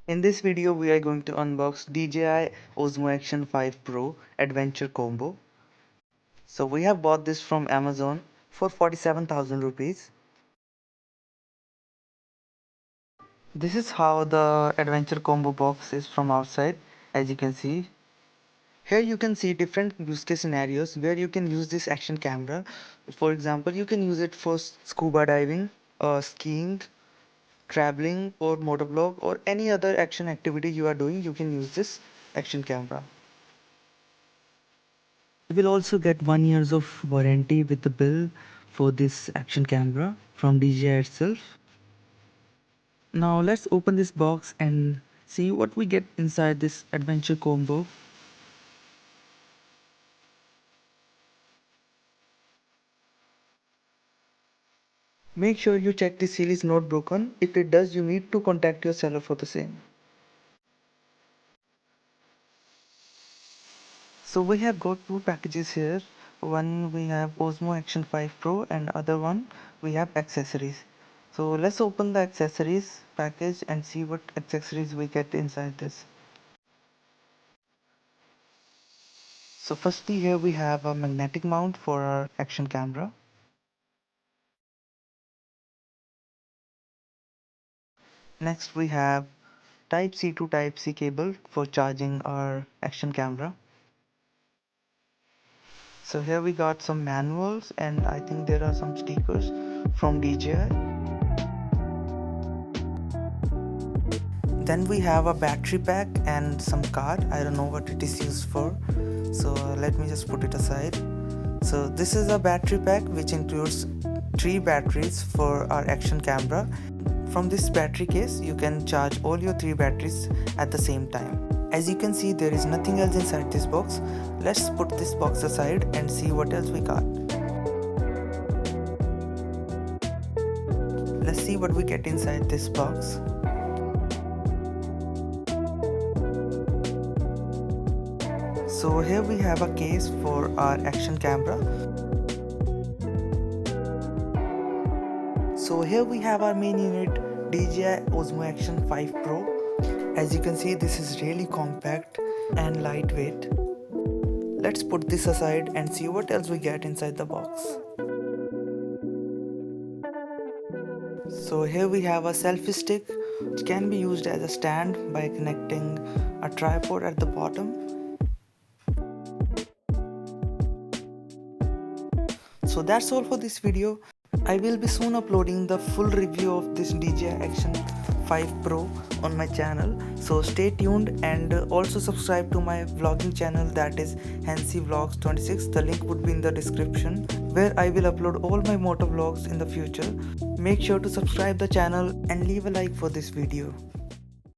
In this video, we are going to unbox DJI Osmo Action 5 Pro Adventure Combo. So we have bought this from Amazon for 47,000 rupees. This is how the Adventure Combo box is from outside, as you can see. Here you can see different use case scenarios where you can use this action camera. For example, you can use it for scuba diving, skiing, traveling or motovlog or any other action activity you are doing. You can use this action camera. You will also get 1 year of warranty with the bill for this action camera from DJI itself. Now let's open this box and see what we get inside this adventure combo. Make sure you check the seal is not broken. If it does, you need to contact your seller for the same. So we have got two packages here. One we have Osmo Action 5 Pro and other one we have accessories. So let's open the accessories package and see what accessories we get inside this. So firstly here we have a magnetic mount for our action camera. Next we have Type C to Type C cable for charging our action camera. So here we got some manuals and I think there are some stickers from DJI. Then we have a battery pack and some card. I don't know what it is used for, so let me just put it aside. So this is a battery pack which includes 3 batteries for our action camera. From this battery case you can charge all your 3 batteries at the same time. As you can see, there is nothing else inside this box. Let's put this box aside and see what else we got. Let's see what we get inside this box. So here we have a case for our action camera. So here we have our main unit, DJI Osmo Action 5 Pro. As you can see, this is really compact and lightweight. Let's put this aside and see what else we get inside the box. So here we have a selfie stick which can be used as a stand by connecting a tripod at the bottom. So that's all for this video. I will be soon uploading the full review of this DJI Action 5 Pro on my channel, so stay tuned and also subscribe to my vlogging channel, that is HancyVlogs26. The link would be in the description, where I will upload all my motor vlogs in the future. Make sure to subscribe the channel and leave a like for this video.